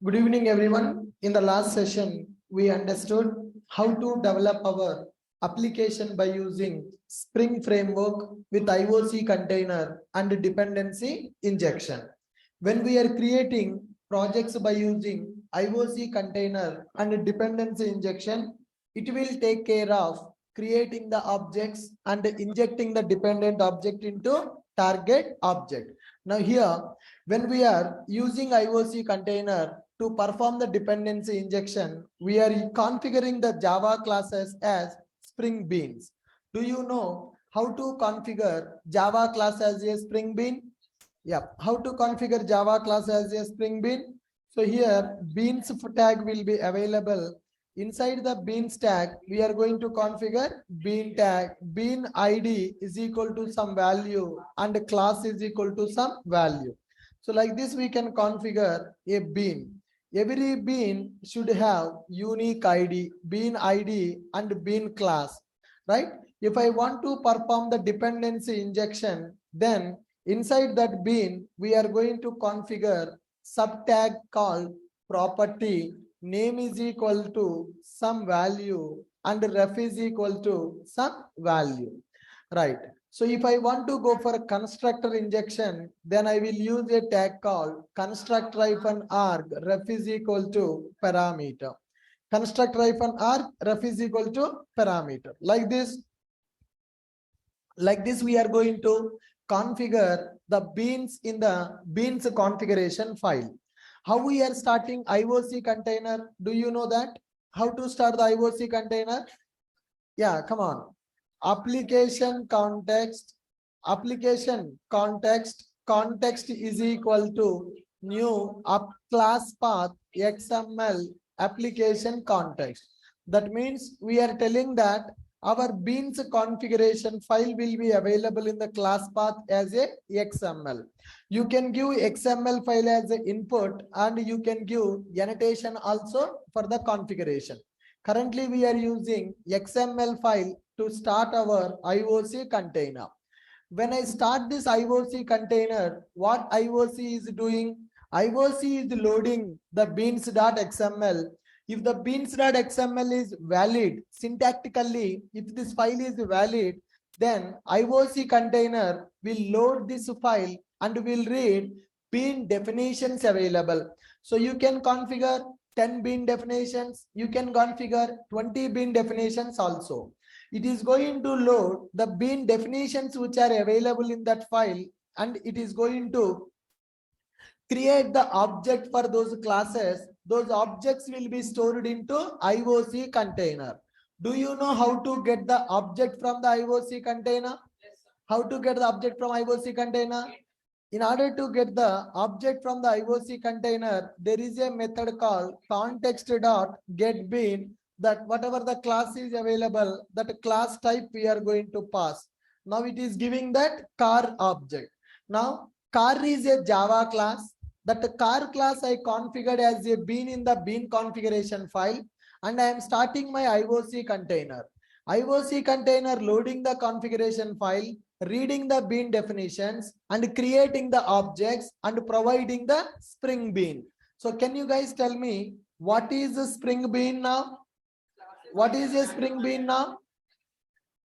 Good evening, everyone. In the last session, we understood how to develop our application by using Spring Framework with IOC container and dependency injection. When we are creating projects by using IOC container and dependency injection, it will take care of creating the objects and injecting the dependent object into target object. Now here, when we are using IOC container to perform the dependency injection, we are configuring the Java classes as Spring Beans. Do you know how to configure Java class as a Spring Bean? Yeah, how to configure Java class as a Spring Bean? So here beans tag will be available. Inside the beans tag, we are going to configure bean tag. Bean ID is equal to some value and class is equal to some value. So like this, we can configure a bean. Every bean should have unique ID, bean ID and bean class, right? If I want to perform the dependency injection, then inside that bean, we are going to configure subtag called property. Name is equal to some value and ref is equal to some value, right? So if I want to go for a constructor injection, then I will use a tag called construct-arg ref is equal to parameter. Construct-arg ref is equal to parameter. Like this we are going to configure the beans in the beans configuration file. How we are starting IOC container? Do you know that? How to start the IOC container? Yeah, come on. Application context is equal to new up class path XML application context. That means we are telling that our beans configuration file will be available in the class path as a XML. You can give XML file as an input and you can give annotation also for the configuration. Currently, we are using XML file to start our IOC container. When I start this IOC container, what IOC is doing? IOC is loading the beans.xml. If the beans.xml is valid, syntactically, if this file is valid, then IOC container will load this file and will read bean definitions available. So you can configure 10 bean definitions, you can configure 20 bean definitions also. It is going to load the bean definitions which are available in that file, and it is going to create the object for those classes. Those objects will be stored into IOC container. Do you know how to get the object from the IOC container? How to get the object from IOC container? In order to get the object from the IOC container, there is a method called context.getBean, that whatever the class is available, that class type we are going to pass. Now it is giving that car object. Now car is a Java class. That car class I configured as a bean in the bean configuration file, and I am starting my IOC container. IOC container loading the configuration file, reading the bean definitions and creating the objects and providing the Spring Bean. So can you guys tell me what is a Spring Bean now? What is a Spring Bean now?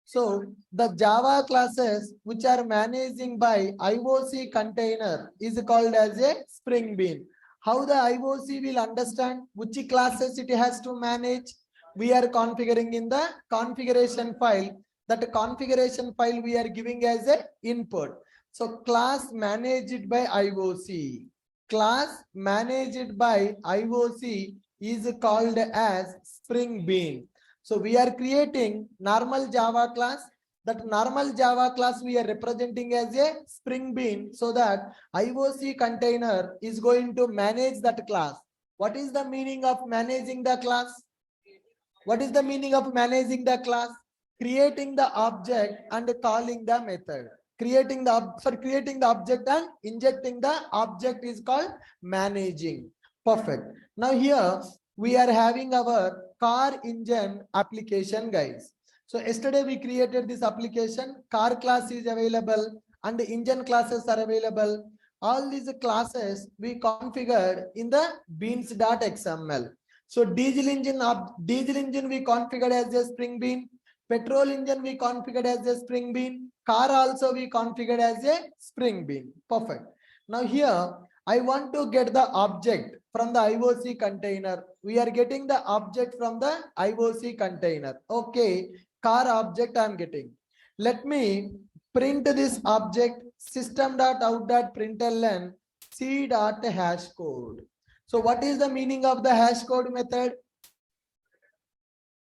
So the Java classes which are managing by IOC container is called as a Spring Bean. How the IOC will understand which classes it has to manage? We are configuring in the configuration file. That configuration file we are giving as a input. So class managed by IOC. Class managed by IOC is called as Spring Bean. So we are creating normal Java class. That normal Java class we are representing as a Spring Bean, so that IOC container is going to manage that class. What is the meaning of managing the class? What is the meaning of managing the class? Creating the object and calling the method. Creating the object and injecting the object is called managing. Perfect. Now here we are having our car engine application, guys. So yesterday we created this application. Car class is available and the engine classes are available. all these classes we configured in the beans.xml. So diesel engine we configured as a Spring Bean, petrol engine we configured as a Spring Bean, car also we configured as a Spring Bean. Perfect. Now here I want to get the object from the IOC container. We are getting the object from the IOC container. Okay, car object I am getting. Let me print this object system.out.println c.hashcode. So what is the meaning of the hash code method?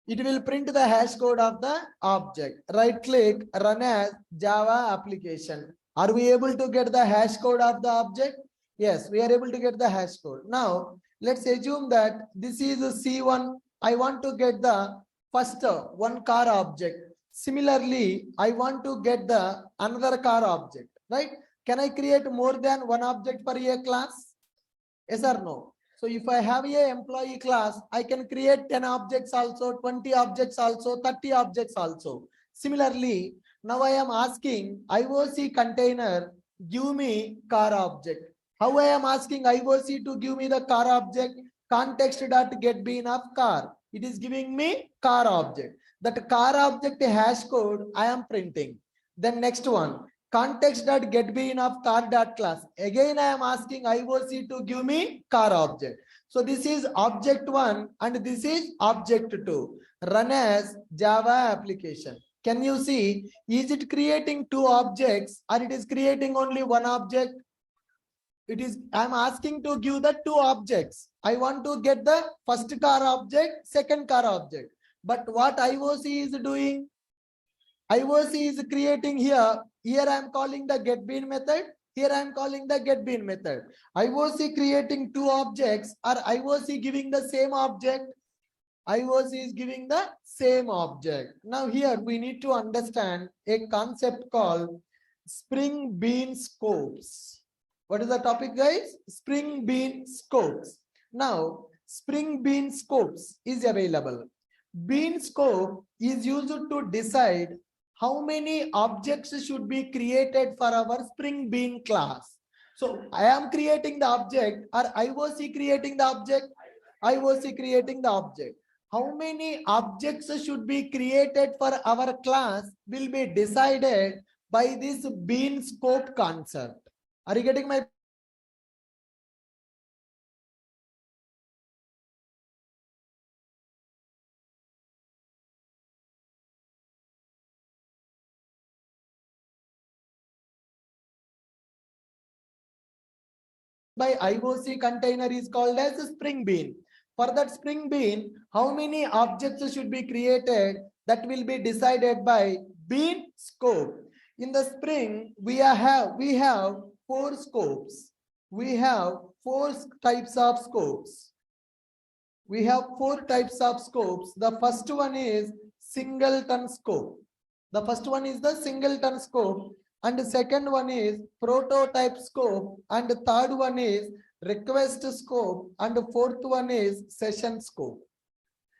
It will print the hash code of the object. Right click, run as Java application. Are we able to get the hash code of the object? Yes, we are able to get the hash code. Now, let's assume that this is a C1. I want to get the first one car object. Similarly, I want to get the another car object, right? Can I create more than one object for a class? Yes or no? So if I have a employee class, I can create 10 objects also, 20 objects also, 30 objects also. Similarly, now I am asking IOC container, give me car object. How I am asking IOC to give me the car object? Context.getBean of car. It is giving me car object. That car object hash code I am printing. Then next one, context.getBean of car.class. Again, I am asking IOC to give me car object. So this is object 1 and this is object 2. Run as Java application. Can you see, is it creating two objects or it is creating only one object? It is, I'm asking to give the two objects. I want to get the first car object, second car object. But what IOC is doing? IOC is creating here. Here I am calling the getBean method. Here I am calling the getBean method. IOC creating two objects or IOC giving the same object? IOC is giving the same object. Now here we need to understand a concept called Spring Bean scopes. What is the topic, guys? Spring Bean scopes. Now, Spring Bean scopes is available. Bean scope is used to decide how many objects should be created for our Spring Bean class. So I am creating the object or IOC creating the object? IOC creating the object. How many objects should be created for our class will be decided by this bean scope concept. Are you getting my by IOC container is called as a Spring Bean. For that Spring Bean, how many objects should be created? That will be decided by bean scope. In the Spring, we have four scopes. We have four types of scopes. We have four types of scopes. The first one is singleton scope. The first one is the singleton scope. And the second one is prototype scope. And the third one is request scope. And the fourth one is session scope.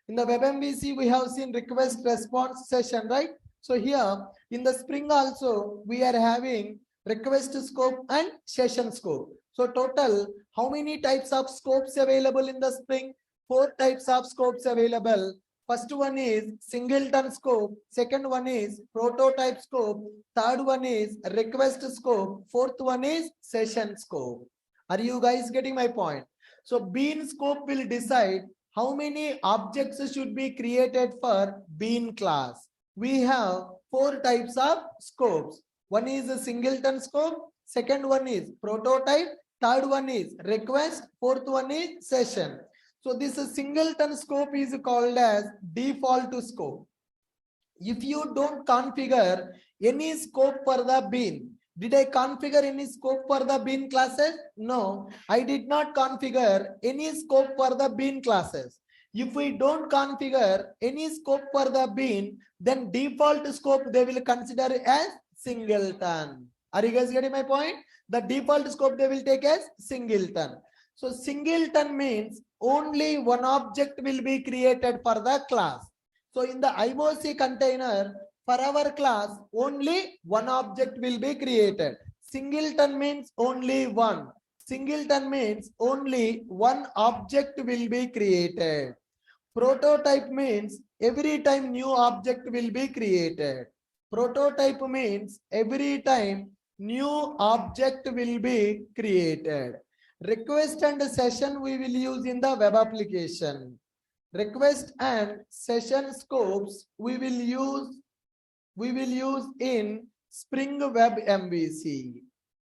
In the WebMVC, we have seen request response session, right? So here in the Spring also, we are having request scope and session scope. So total, how many types of scopes available in the Spring? Four types of scopes available. First one is singleton scope. Second one is prototype scope. Third one is request scope. Fourth one is session scope. Are you guys getting my point? So bean scope will decide how many objects should be created for bean class. We have four types of scopes. One is a singleton scope. Second one is prototype. Third one is request. Fourth one is session. So this singleton scope is called as default scope. If you don't configure any scope for the bean, did I configure any scope for the bean classes? No, I did not configure any scope for the bean classes. If we don't configure any scope for the bean, then default scope they will consider as singleton. Are you guys getting my point? The default scope they will take as singleton. So singleton means only one object will be created for the class. So in the IOC container, for our class, only one object will be created. Singleton means only one. Singleton means only one object will be created. Prototype means every time new object will be created. Prototype means every time new object will be created. Request and session we will use in the web application. Request and session scopes we will use in Spring Web MVC.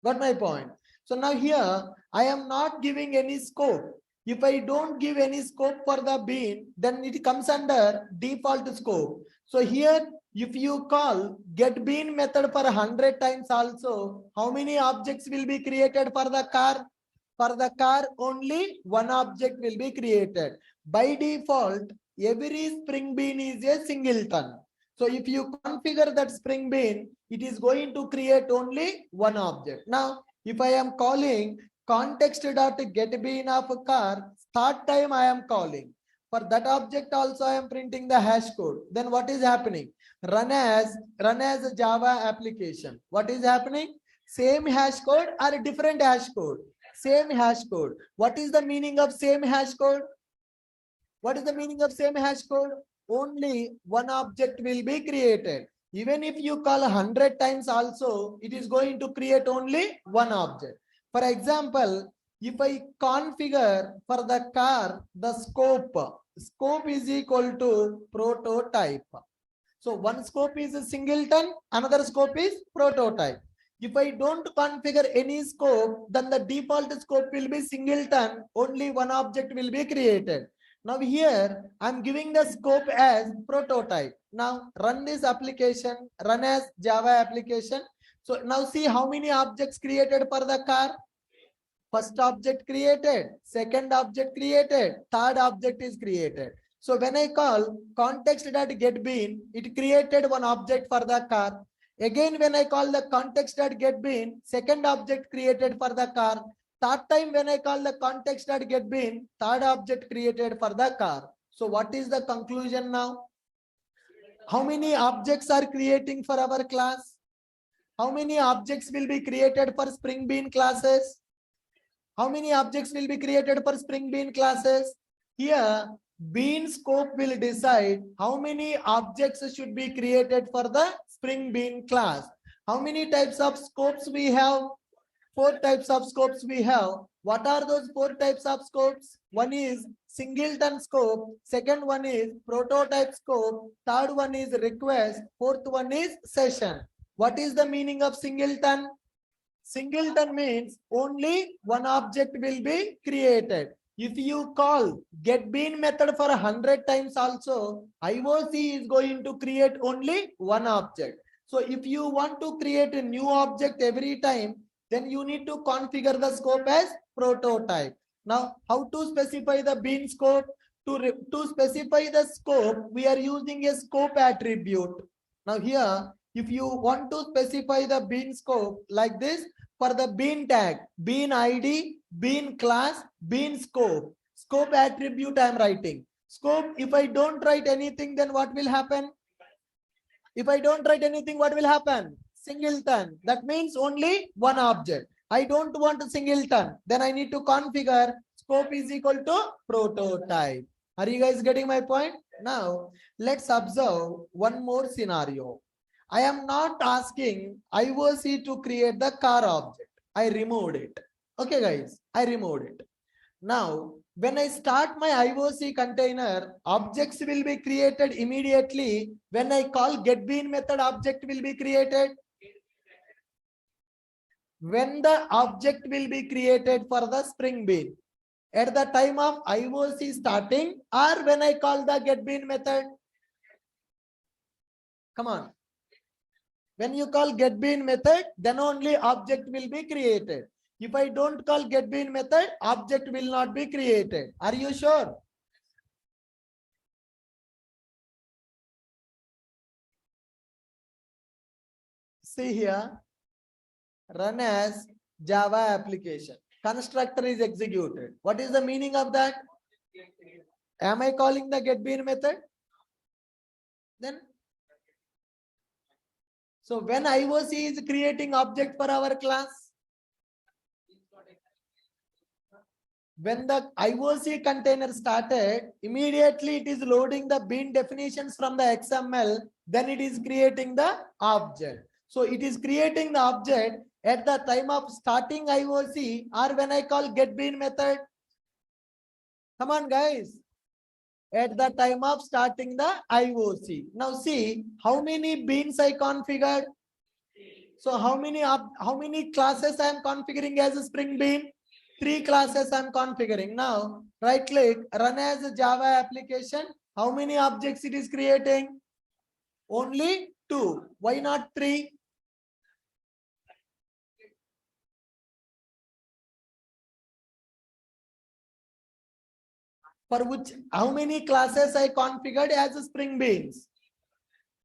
Got my point? So now here I am not giving any scope. If I don't give any scope for the bean, then it comes under default scope. So here, if you call get bean method for 100 times also, how many objects will be created for the car? For the car, only one object will be created. By default, every Spring Bean is a singleton. So if you configure that Spring Bean, it is going to create only one object. Now, if I am calling context.getBean of a car, start time I am calling. For that object also I am printing the hash code. Then what is happening? Run as a Java application. What is happening? Same hash code or different hash code? Same hash code. What is the meaning of same hash code? What is the meaning of same hash code? Only one object will be created. Even if you call 100 times also, it is going to create only one object. For example, if I configure for the car, the scope is equal to prototype. So one scope is a singleton, another scope is prototype. If I don't configure any scope, then the default scope will be singleton, only one object will be created. Now here, I'm giving the scope as prototype. Now run this application, run as Java application. So now see how many objects created for the car. First object created, second object created, third object is created. So when I call context.getBean, it created one object for the car. Again, when I call the context.getBean, second object created for the car. Third time when I call the context.getBean, third object created for the car. So what is the conclusion now? How many objects are creating for our class? How many objects will be created for Spring Bean classes? How many objects will be created for Spring Bean classes? Here, Bean scope will decide how many objects should be created for the Spring Bean class. How many types of scopes we have? 4 types of scopes we have. What are those 4 types of scopes? One is singleton scope, second one is prototype scope, third one is request, fourth one is session. What is the meaning of singleton? Singleton means only one object will be created. If you call getBean method for 100 times also, IOC is going to create only one object. So if you want to create a new object every time, then you need to configure the scope as prototype. Now, how to specify the bean scope? To specify the scope, we are using a scope attribute. Now here, if you want to specify the bean scope like this, for the bean tag, bean ID, bean class, bean scope. Scope attribute I am writing. Scope, if I don't write anything, then what will happen? If I don't write anything, what will happen? Singleton. That means only one object. I don't want a singleton. Then I need to configure scope is equal to prototype. Are you guys getting my point? Now, let's observe one more scenario. I am not asking IOC to create the car object. I removed it. Okay, guys, I removed it. Now, when I start my IOC container, objects will be created immediately. When I call getBean method, object will be created. When the object will be created for the Spring Bean, at the time of IOC starting or when I call the getBean method? Come on. When you call getBean method, then only object will be created. If I don't call getBean method, object will not be created. Are you sure? See here, run as Java application. Constructor is executed. What is the meaning of that? Am I calling the getBean method? Then So when IOC is creating object for our class, when the IOC container started, immediately it is loading the bean definitions from the XML, then it is creating the object. So it is creating the object at the time of starting IOC or when I call get bean method. Come on, guys. At the time of starting the IOC. Now see how many beans I configured. So how many classes I am configuring as a Spring Bean? 3 classes I am configuring. Now right click, run as a Java application. How many objects it is creating? Only 2. Why not 3? For which, how many classes I configured as a Spring Beans?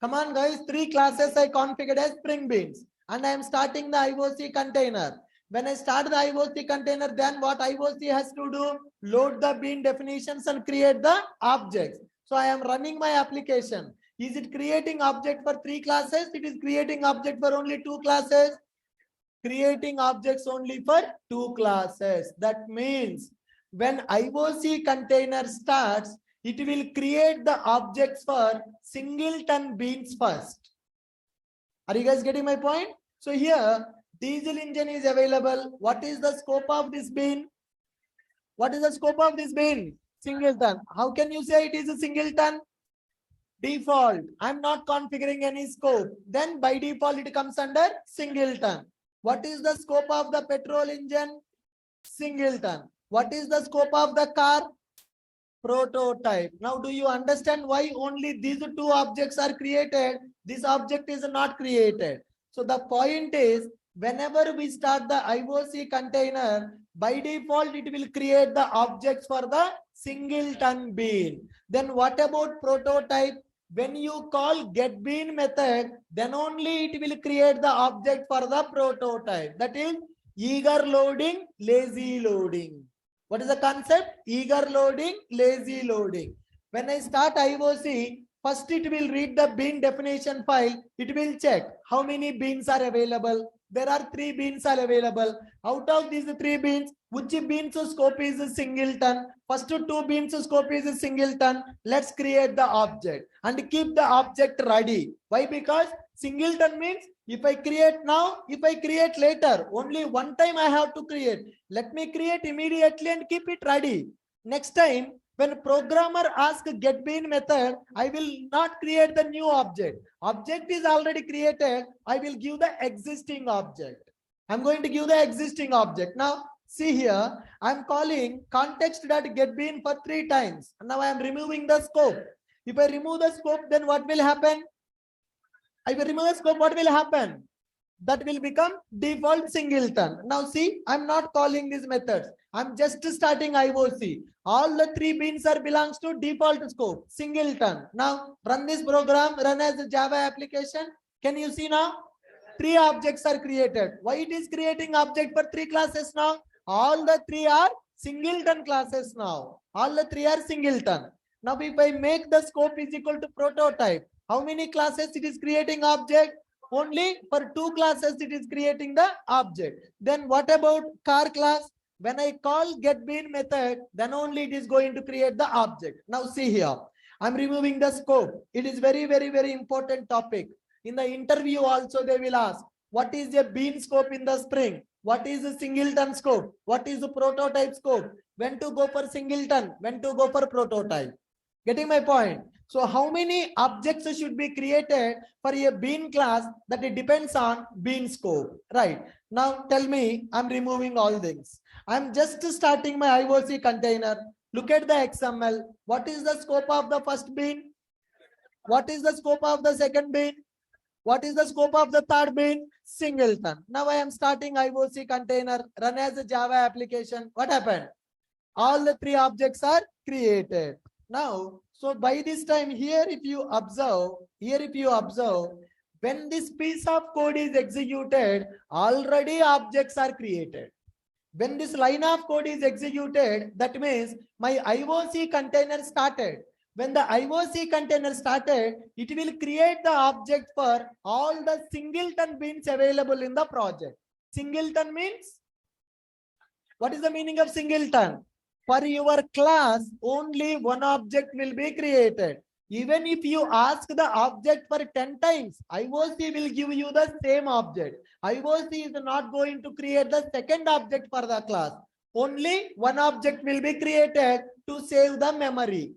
Come on, guys, 3 classes I configured as Spring Beans. And I am starting the IOC container. When I start the IOC container, then what IOC has to do? Load the bean definitions and create the objects. So I am running my application. Is it creating object for 3 classes? It is creating object for only 2 classes. Creating objects only for 2 classes. That means when IOC container starts, it will create the objects for singleton beans first. Are you guys getting my point? So here diesel engine is available. What is the scope of this bean? What is the scope of this bean? Singleton. How can you say it is a singleton? Default. I'm not configuring any scope. Then by default it comes under singleton. What is the scope of the petrol engine? Singleton. What is the scope of the car? Prototype. Now do you understand why only these 2 objects are created? This object is not created. So the point is, whenever we start the IOC container, by default it will create the objects for the singleton bean. Then what about prototype? When you call get bean method, then only it will create the object for the prototype. That is eager loading, lazy loading. What is the concept? Eager loading, lazy loading. When I start IOC, first it will read the bean definition file. It will check how many beans are available. There are 3 beans are available. Out of these 3 beans, which beans scope is a singleton? First 2 beans scope is a singleton. Let's create the object and keep the object ready. Why? Because singleton means if I create now, if I create later, only one time I have to create. Let me create immediately and keep it ready. Next time, when programmer asks get bean method, I will not create the new object. Object is already created. I will give the existing object. I'm going to give the existing object. Now, see here, I'm calling context.getBean for 3 times. Now I am removing the scope. If I remove the scope, then what will happen? I will remove the scope, what will happen? That will become default singleton. Now see, I'm not calling these methods. I'm just starting IOC. All the 3 beans are belongs to default scope, singleton. Now run this program, run as a Java application. Can you see now? 3 objects are created. Why it is creating object for 3 classes now? All the 3 are singleton classes now. All the 3 are singleton. Now if I make the scope is equal to prototype, how many classes it is creating object? Only for 2 classes it is creating the object. Then what about car class? When I call get bean method, then only it is going to create the object. Now see here, I'm removing the scope. It is very important topic. In the interview also they will ask, what is a bean scope in the Spring? What is a singleton scope? What is the prototype scope? When to go for singleton? When to go for prototype? Getting my point? So how many objects should be created for a bean class? That it depends on bean scope, right? Now tell me, I'm removing all things. I'm just starting my IOC container. Look at the XML. What is the scope of the first bean? What is the scope of the second bean? What is the scope of the third bean? Singleton. Now I am starting IOC container, run as a Java application. What happened? All the 3 objects are created. Now, so by this time here, if you observe, when this piece of code is executed, already objects are created. When this line of code is executed, that means my IOC container started. When the IOC container started, it will create the object for all the singleton beans available in the project. Singleton means, what is the meaning of singleton? For your class, only one object will be created. Even if you ask the object for 10 times, IOC will give you the same object. IOC is not going to create the second object for the class. Only one object will be created to save the memory.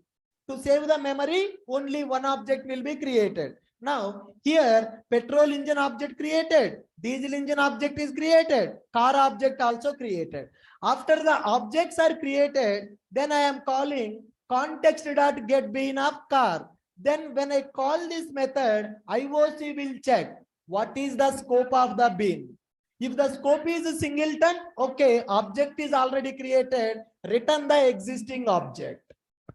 To save the memory, only one object will be created. Now, here, petrol engine object created, diesel engine object is created, car object also created. After the objects are created, then I am calling context.getBean of car. Then when I call this method, IOC will check what is the scope of the bean. If the scope is a singleton, okay, object is already created, return the existing object.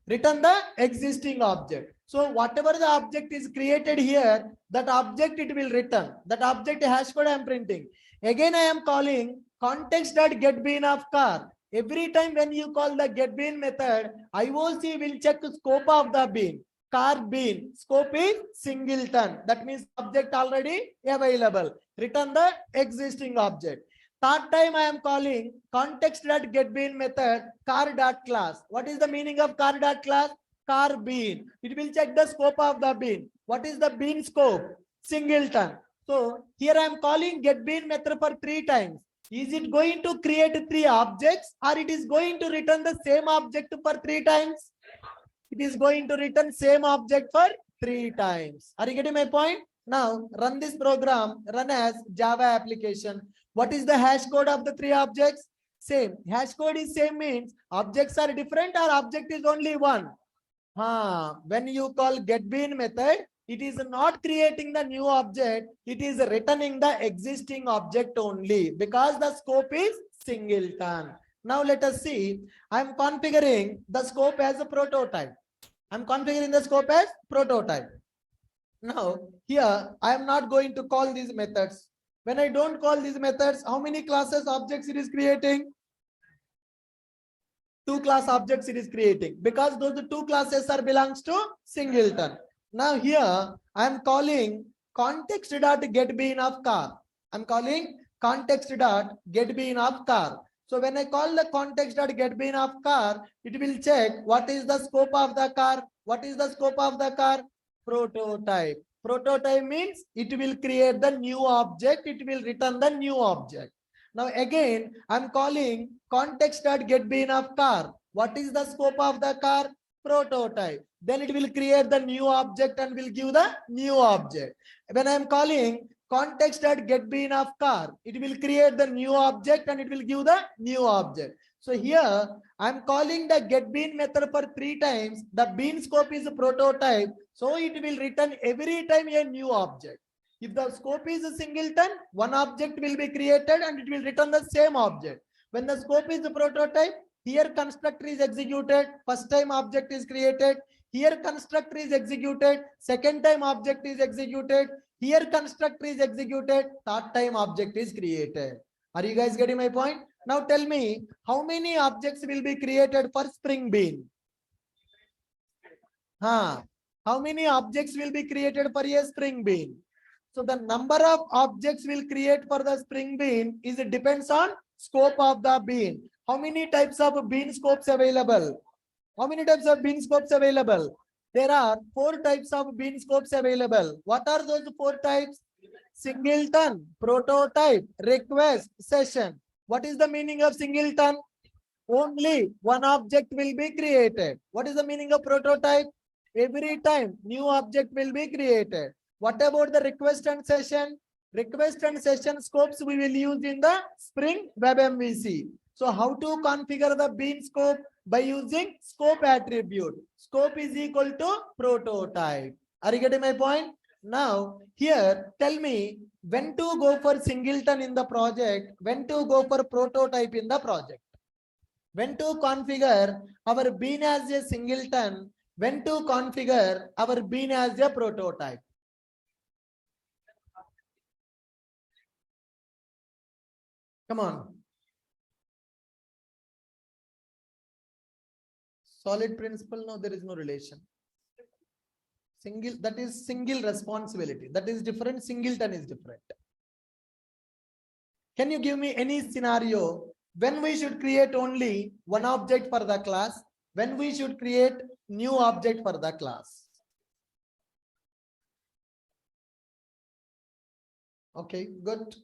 Return the existing object. So whatever the object is created here, that object it will return. That object hash code I am printing. Again I am calling context.getBean of car. Every time when you call the getBean method, IOC will check the scope of the bean. Car bean scope is singleton. That means object already available. Return the existing object. Third time I am calling context.getBean method car.class. What is the meaning of car.class? Car bean. It will check the scope of the bean. What is the bean scope? Singleton. So here I am calling getBean method for 3 times. Is it going to create 3 objects or it is going to return the same object for 3 times? It is going to return same object for 3 times. Are you getting my point? Now run this program, run as Java application. What is the hash code of the 3 objects? Same. Hash code is same means objects are different or object is only one. When you call getBean method, it is not creating the new object. It is returning the existing object only because the scope is singleton. Now let us see. I am configuring the scope as a prototype. I am configuring the scope as prototype. Now here I am not going to call these methods. When I don't call these methods, how many classes objects it is creating? 2 class objects it is creating because those 2 classes are belongs to singleton. Now here I am calling context.getBean of car. I'm calling context.getBean of car. So when I call the context.getBean of car, it will check what is the scope of the car. What is the scope of the car? Prototype. Prototype means it will create the new object. It will return the new object. Now again, I'm calling context.getBean of car. What is the scope of the car? Prototype. Then it will create the new object and will give the new object. When I'm calling context.getBean of car, it will create the new object and it will give the new object. So here I'm calling the getBean method for 3 times. The bean scope is a prototype. So it will return every time a new object. If the scope is a singleton, one object will be created and it will return the same object. When the scope is a prototype, here constructor is executed, first time object is created, here constructor is executed, second time object is executed, here constructor is executed, third time object is created. Are you guys getting my point? Now tell me, how many objects will be created for Spring Bean? How many objects will be created for a Spring Bean? So the number of objects will create for the Spring Bean is it depends on scope of the bean. How many types of bean scopes available? How many types of bean scopes available? There are 4 types of bean scopes available. What are those 4 types? Singleton, prototype, request, session. What is the meaning of singleton? Only one object will be created. What is the meaning of prototype? Every time new object will be created. What about the request and session? Request and session scopes we will use in the Spring Web MVC. So how to configure the bean scope? By using scope attribute. Scope is equal to prototype. Are you getting my point? Now here tell me when to go for singleton in the project, when to go for prototype in the project. When to configure our bean as a singleton, when to configure our bean as a prototype. Come on. Solid principle, no, there is no relation. Single, that is single responsibility. That is different. Singleton is different. Can you give me any scenario when we should create only one object for the class, when we should create new object for the class? Okay, good.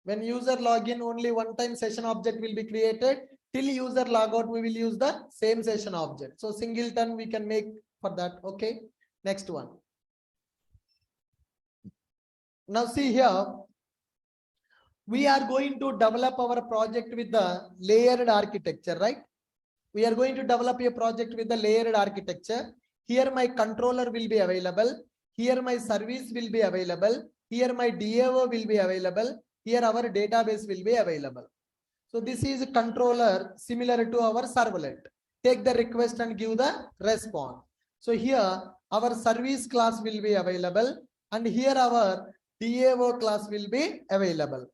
When user login, only one time session object will be created. Till user logout, we will use the same session object. So singleton we can make for that. Okay, next one. Now see here, we are going to develop our project with the layered architecture, right? We are going to develop a project with the layered architecture. Here my controller will be available. Here my service will be available. Here my DAO will be available. Here our database will be available. So this is a controller similar to our servlet. Take the request and give the response. So here our service class will be available, and here our DAO class will be available.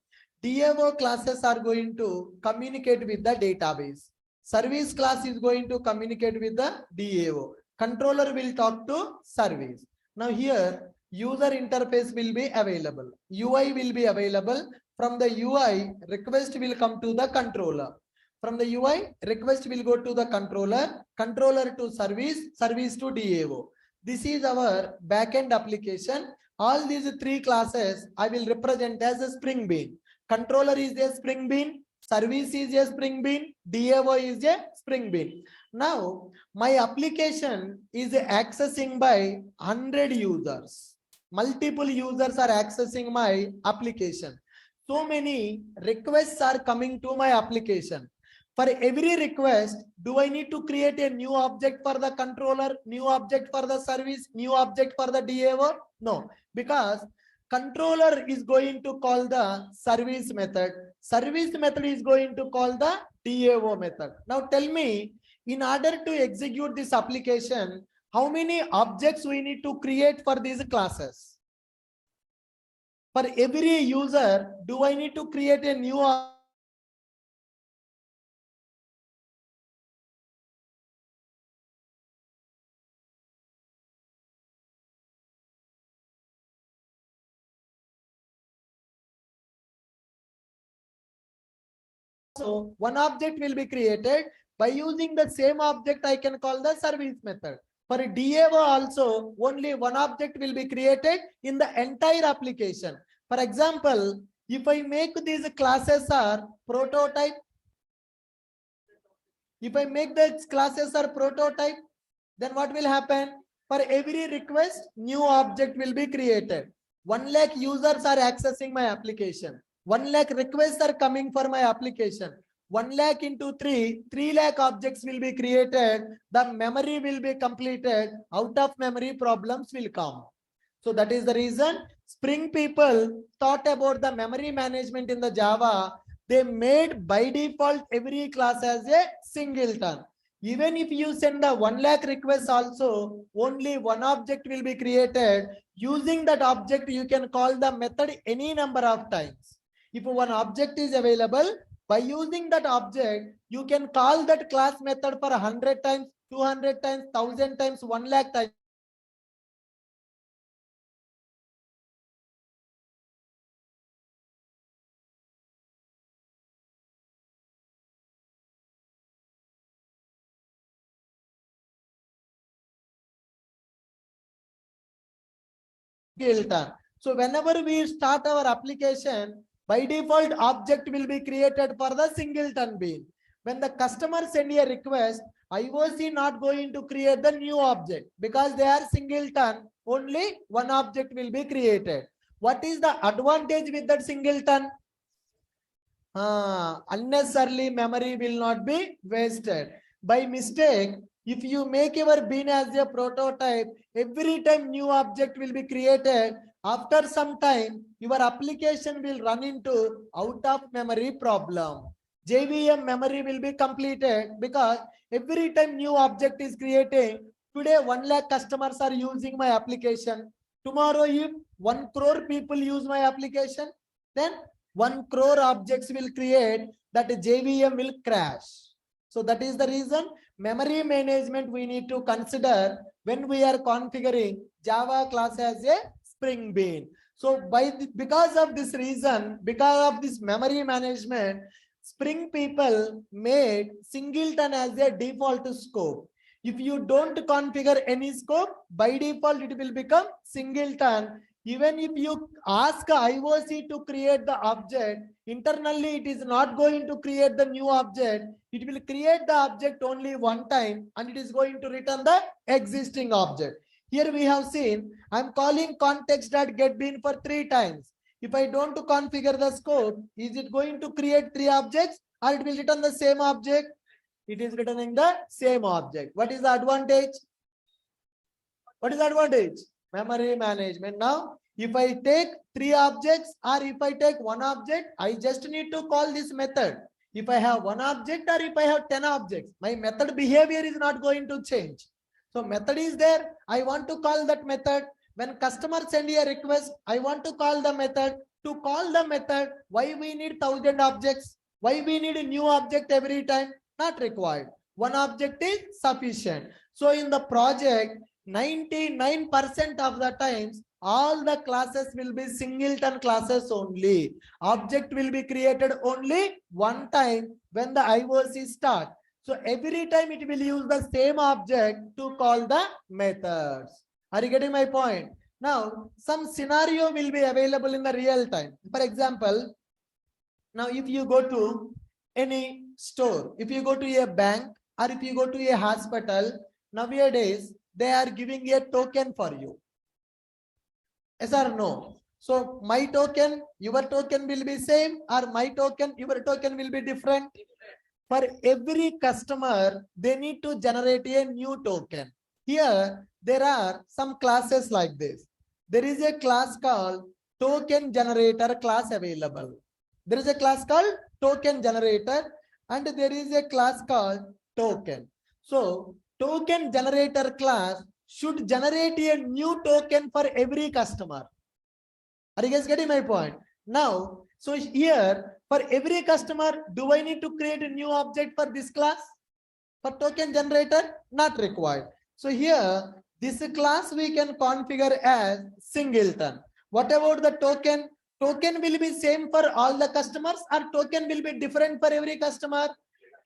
DAO classes are going to communicate with the database. Service class is going to communicate with the DAO. Controller will talk to service. Now here user interface will be available. UI will be available. From the UI, request will come to the controller. From the UI, request will go to the controller, controller to service, service to DAO. This is our backend application. All these three classes I will represent as a Spring Bean. Controller is a Spring Bean, service is a Spring Bean, DAO is a Spring Bean. Now, my application is accessing by 100 users. Multiple users are accessing my application. So many requests are coming to my application. For every request, do I need to create a new object for the controller, new object for the service, new object for the DAO? No, because controller is going to call the service method. Service method is going to call the DAO method. Now tell me, in order to execute this application, how many objects we need to create for these classes? For every user, do I need to create a new object? So one object will be created. By using the same object, I can call the service method. For DAO also, only one object will be created in the entire application. For example, if I make these classes are prototype, if I make the classes are prototype, then what will happen? For every request, new object will be created. 1 lakh users are accessing my application. 1 lakh requests are coming for my application. 1 lakh into 3 lakh objects will be created. The memory will be completed. Out of memory problems will come. So that is the reason Spring people thought about the memory management in the Java. They made by default every class as a singleton. Even if you send the 1 lakh requests also, only one object will be created. Using that object, you can call the method any number of times. If one object is available, by using that object, you can call that class method for 100 times, 200 times, 1000 times, 1 lakh times. So whenever we start our application, by default object will be created for the singleton bean. When the customer send a request, IOC not going to create the new object because they are singleton. Only one object will be created. What is the advantage with that singleton? Unnecessarily memory will not be wasted. By mistake, if you make your bean as a prototype, every time new object will be created. After some time, your application will run into out of memory problem. JVM memory will be completed because every time new object is created. Today 1 lakh customers are using my application. Tomorrow if 1 crore people use my application, then 1 crore objects will create, that JVM will crash. So that is the reason memory management we need to consider when we are configuring Java class as a Spring Bean. So because of this reason, because of this memory management, Spring people made singleton as a default scope. If you don't configure any scope, by default it will become singleton. Even if you ask IOC to create the object, internally it is not going to create the new object. It will create the object only one time and it is going to return the existing object. Here we have seen I'm calling context.getBean for 3 times. If I don't configure the scope, is it going to create 3 objects or it will return the same object? It is returning the same object. What is the advantage? What is the advantage? Memory management. Now, if I take 3 objects or if I take 1 object, I just need to call this method. If I have 1 object or if I have 10 objects, my method behavior is not going to change. So method is there. I want to call that method. When customer send a request, I want to call the method. To call the method, why we need 1000 objects? Why we need a new object every time? Not required. 1 object is sufficient. So in the project, 99% of the times, all the classes will be singleton classes only. Object will be created only one time when the IOC start. So every time it will use the same object to call the methods. Are you getting my point? Now, some scenario will be available in the real time. For example, now if you go to any store, if you go to a bank or if you go to a hospital, nowadays they are giving a token for you. Yes or no? So my token, your token will be same, or my token, your token will be different. For every customer, they need to generate a new token. Here, there are some classes like this. There is a class called token generator class available. There is a class called token generator and there is a class called token. So token generator class should generate a new token for every customer. Are you guys getting my point? Now, so here for every customer, do I need to create a new object for this class? For token generator, not required. So here, this class we can configure as singleton. What about the token? Token will be same for all the customers or token will be different for every customer?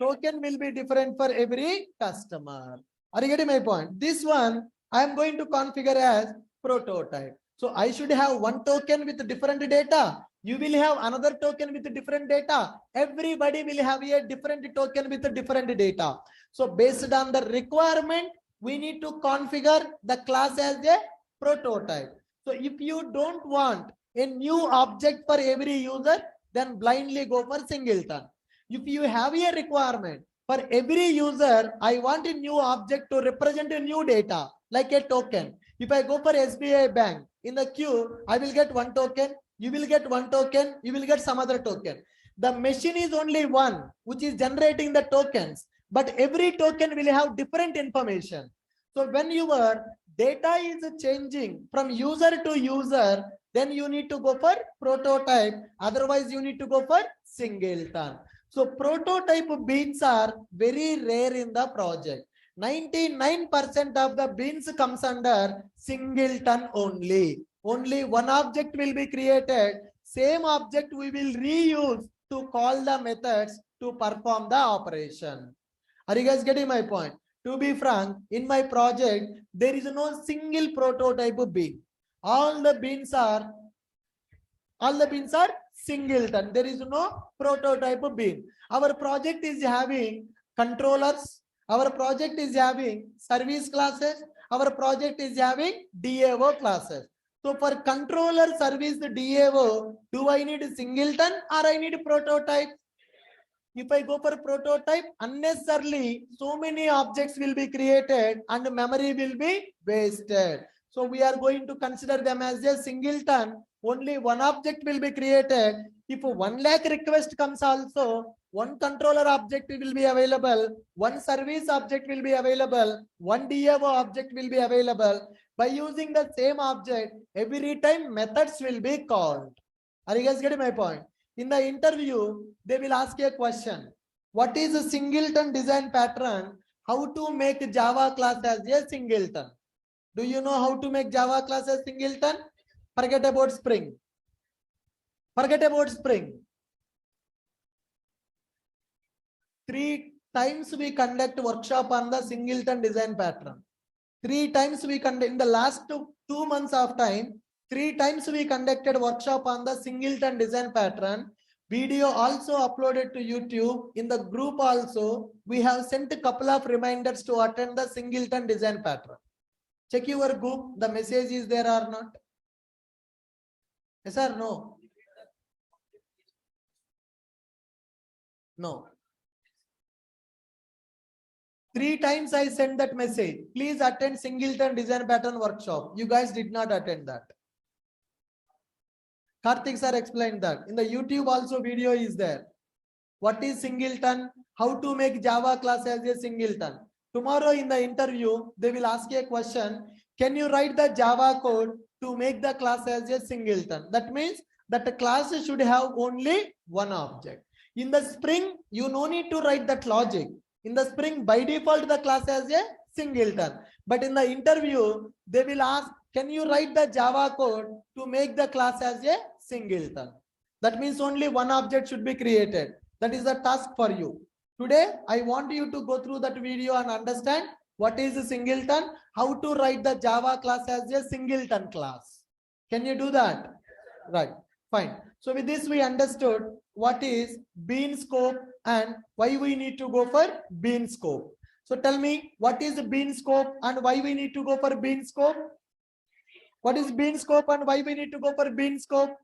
Token will be different for every customer. Are you getting my point? This one I am going to configure as prototype. So I should have one token with different data. You will have another token with different data. Everybody will have a different token with different data. So based on the requirement, we need to configure the class as a prototype. So if you don't want a new object for every user, then blindly go for singleton. If you have a requirement for every user, I want a new object to represent a new data like a token. If I go for SBI Bank, in the queue, I will get one token, you will get one token, you will get some other token. The machine is only one which is generating the tokens, but every token will have different information. So when your data is changing from user to user, then you need to go for prototype. Otherwise, you need to go for singleton. So prototype beans are very rare in the project. 99% of the beans comes under singleton only. Only one object will be created. Same object we will reuse to call the methods to perform the operation. Are you guys getting my point? To be frank, in my project, there is no single prototype bean. All the beans are singleton. There is no prototype bean. Our project is having controllers. Our project is having service classes. Our project is having DAO classes. So for controller service DAO, do I need a singleton or I need a prototype? If I go for prototype, unnecessarily so many objects will be created and memory will be wasted. So we are going to consider them as a singleton. Only one object will be created. If 1 lakh request comes also, one controller object will be available, one service object will be available, one DAO object will be available. By using the same object, every time methods will be called. Are you guys getting my point? In the interview, they will ask a question. What is a singleton design pattern how to make Java class as a singleton. Do you know how to make Java class as singleton? Forget about Spring. Forget about Spring. 3 times we conduct workshop on the singleton design pattern. 3 times we conduct in the last 2 months of time. 3 times we conducted workshop on the singleton design pattern. Video also uploaded to YouTube. In the group also, we have sent a couple of reminders to attend the singleton design pattern. Check your group. The message is there or not? Yes or no? No. 3 times I sent that message. Please attend singleton design pattern workshop. You guys did not attend that. Karthik sir explained that. In the YouTube also video is there. What is singleton? How to make Java class as a singleton? Tomorrow in the interview, they will ask you a question. Can you write the Java code to make the class as a singleton? That means that the class should have only one object. In the Spring, you no need to write that logic. In the Spring, by default, the class as a singleton. But in the interview, they will ask, can you write the Java code to make the class as a singleton? That means only one object should be created. That is the task for you. Today, I want you to go through that video and understand what is a singleton, how to write the Java class as a singleton class. Can you do that? Right, fine. So with this, we understood what is bean scope and why we need to go for bean scope. So tell me, what is bean scope and why we need to go for bean scope? What is bean scope and why we need to go for bean scope?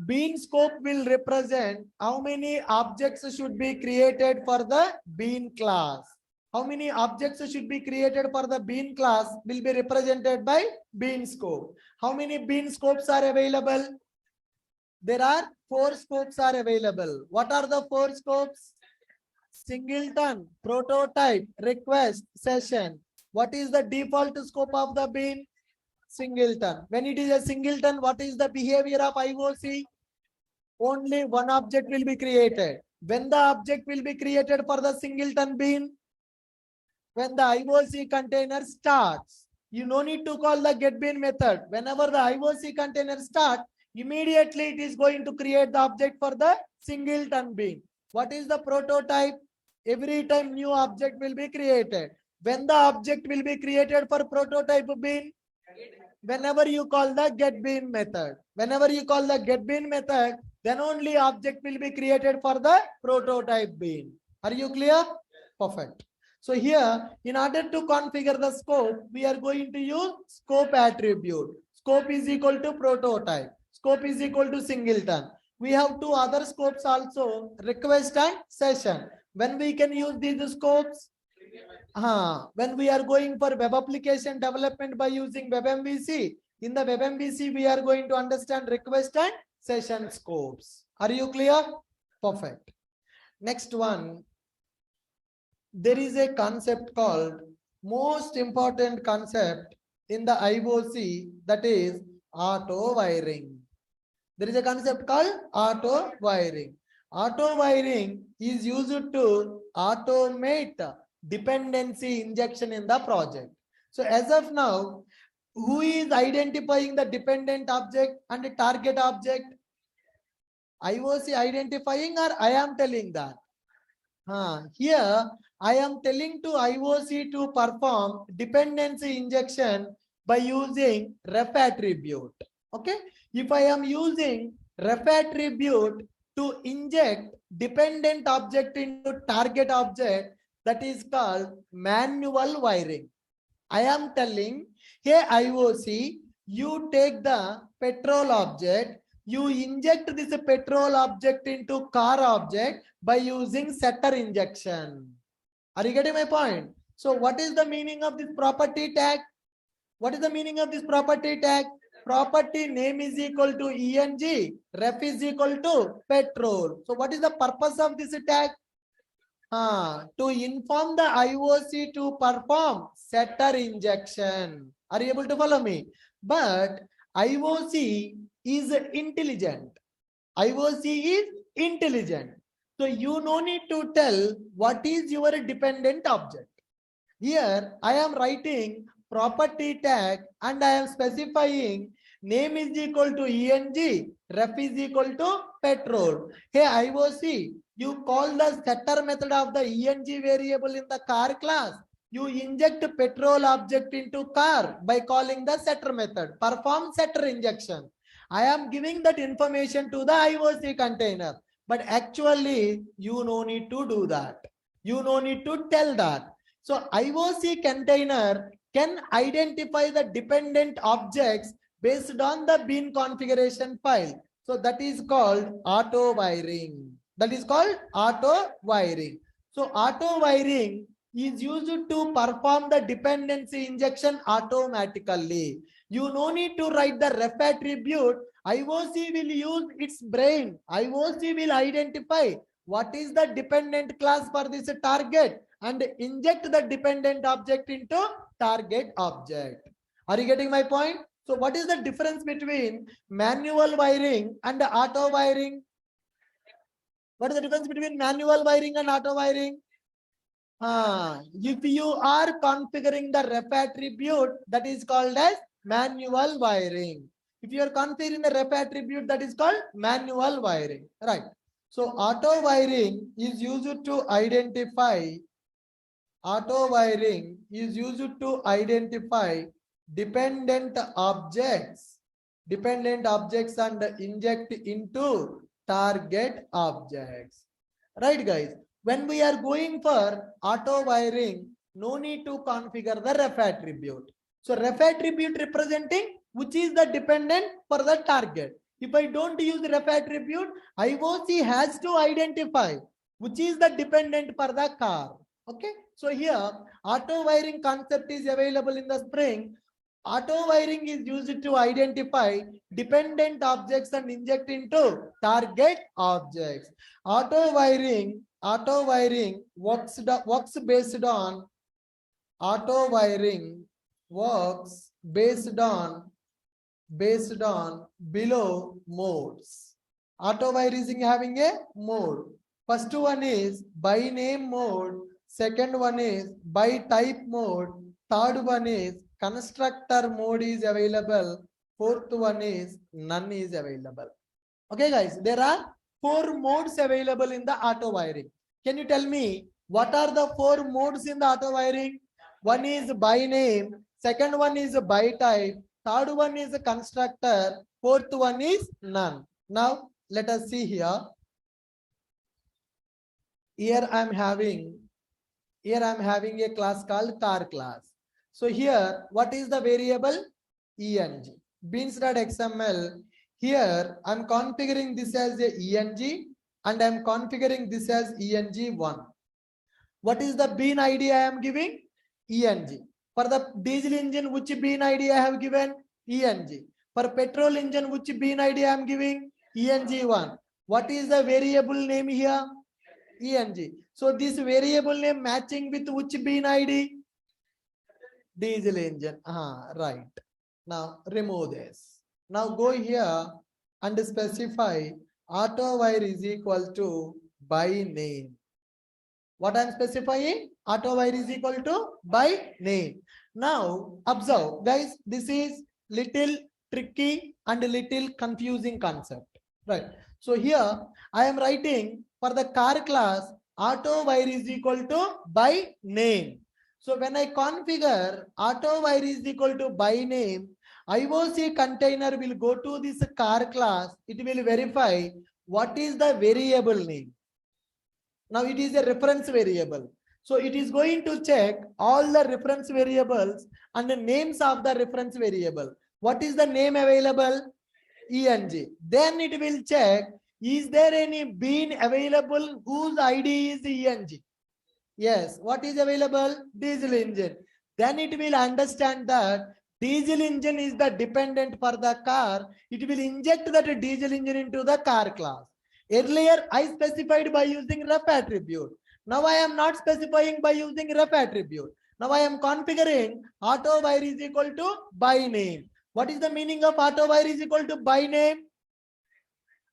Bean scope will represent how many objects should be created for the bean class. How many objects should be created for the bean class will be represented by bean scope. How many bean scopes are available? There are 4 scopes are available. What are the 4 scopes? Singleton, prototype, request, session. What is the default scope of the bean? Singleton. When it is a singleton, what is the behavior of IOC? Only one object will be created. When the object will be created for the singleton bean? When the IOC container starts. You no need to call the getBean method. Whenever the IOC container starts, immediately it is going to create the object for the singleton bean. What is the prototype? Every time new object will be created. When the object will be created for prototype bean? Whenever you call the getBean method. Whenever you call the getBean method, then only object will be created for the prototype bean. Are you clear? Perfect. So here, in order to configure the scope, we are going to use scope attribute. Scope is equal to prototype. Scope is equal to singleton. We have 2 other scopes also, request and session. When we can use these scopes? When we are going for web application development by using WebMVC. In the WebMVC, we are going to understand request and session scopes. Are you clear? Perfect. Next one. There is a concept called most important concept in the IOC, that is auto wiring. There is a concept called auto wiring. Auto wiring is used to automate dependency injection in the project. So as of now, who is identifying the dependent object and the target object? IOC identifying, or I am telling that? Here I am telling to IOC to perform dependency injection by using ref attribute. Okay. If I am using ref attribute to inject dependent object into target object, that is called manual wiring. I am telling, hey IOC, you take the petrol object, you inject this petrol object into car object by using setter injection. Are you getting my point? So what is the meaning of this property tag? What is the meaning of this property tag? Property name is equal to ENG, ref is equal to petrol. So what is the purpose of this tag? To inform the IOC to perform setter injection. Are you able to follow me? But IOC is intelligent. IOC is intelligent. So you no need to tell what is your dependent object. Here I am writing property tag and I am specifying name is equal to ENG, ref is equal to petrol. Hey IOC, you call the setter method of the ENG variable in the car class. You inject petrol object into car by calling the setter method. Perform setter injection. I am giving that information to the IOC container. But actually, you no need to do that. You no need to tell that. So IOC container can identify the dependent objects based on the bin configuration file. So that is called auto wiring. That is called auto wiring. So auto wiring is used to perform the dependency injection automatically. You no need to write the ref attribute. IOC will use its brain. IOC will identify what is the dependent class for this target and inject the dependent object into target object. Are you getting my point? So what is the difference between manual wiring and auto wiring? What is the difference between manual wiring and auto wiring? If you are configuring the ref attribute, that is called as manual wiring. If you are configuring the ref attribute, that is called manual wiring, right? So auto wiring is used to identify dependent objects and inject into target objects. Right, guys? When we are going for auto wiring, no need to configure the ref attribute. So ref attribute representing which is the dependent for the target. If I don't use the ref attribute, IOC has to identify which is the dependent for the car. Okay. So here auto wiring concept is available in the Spring. Auto wiring is used to identify dependent objects and inject into target objects. Auto wiring works based on below modes. Auto wiring having a mode. First one is by name mode. Second one is by type mode. Third one is constructor mode is available. Fourth one is none is available. Okay, guys, there are 4 modes available in the auto wiring. Can you tell me what are the 4 modes in the auto wiring? One is by name, second one is by type, third one is a constructor, fourth one is none. Now let us see here. Here I am having a class called car class. So here, what is the variable? ENG. Beans.xml. Here, I'm configuring this as a ENG and I'm configuring this as ENG1. What is the bean ID I am giving? ENG. For the diesel engine, which bean ID I have given? ENG. For petrol engine, which bean ID I am giving? ENG1. What is the variable name here? ENG. So this variable name matching with which bean ID? Diesel engine. Right. Now remove this. Now go here and specify auto wire is equal to by name. What I am specifying? Auto wire is equal to by name. Now observe, guys, this is little tricky and a little confusing concept. Right. So here I am writing for the car class auto wire is equal to by name. So when I configure auto wire is equal to by name, IOC container will go to this car class. It will verify what is the variable name. Now it is a reference variable. So it is going to check all the reference variables and the names of the reference variable. What is the name available? ENG. Then it will check, is there any bean available whose ID is ENG? Yes. What is available? Diesel engine. Then it will understand that diesel engine is the dependent for the car. It will inject that diesel engine into the car class. Earlier, I specified by using ref attribute. Now I am not specifying by using ref attribute. Now I am configuring auto wire is equal to by name. What is the meaning of auto wire is equal to by name?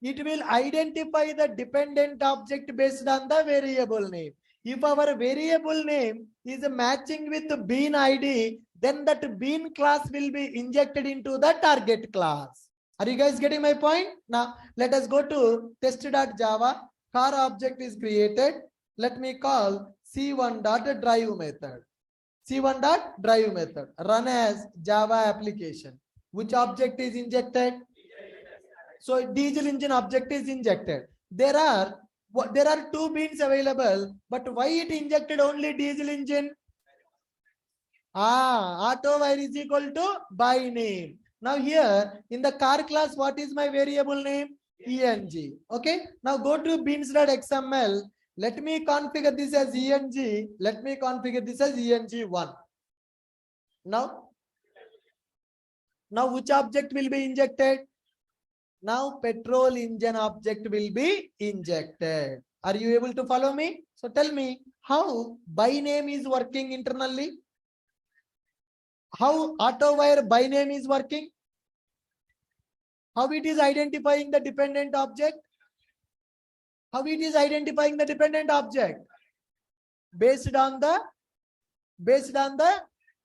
It will identify the dependent object based on the variable name. If our variable name is matching with the bean ID, then that bean class will be injected into the target class. Are you guys getting my point? Now, let us go to test.java. Car object is created. Let me call C1.drive method. C1.drive method. Run as Java application. Which object is injected? So diesel engine object is injected. There are two beans available, but why it injected only diesel engine? Auto wire is equal to by name. Now here in the car class, what is my variable name? ENG. Okay. Now go to beans.xml. Let me configure this as ENG. Let me configure this as ENG1. Now which object will be injected? Now petrol engine object will be injected. Are you able to follow me? So tell me how by name is working internally? How AutoWire by name is working? How it is identifying the dependent object? How it is identifying the dependent object? Based on the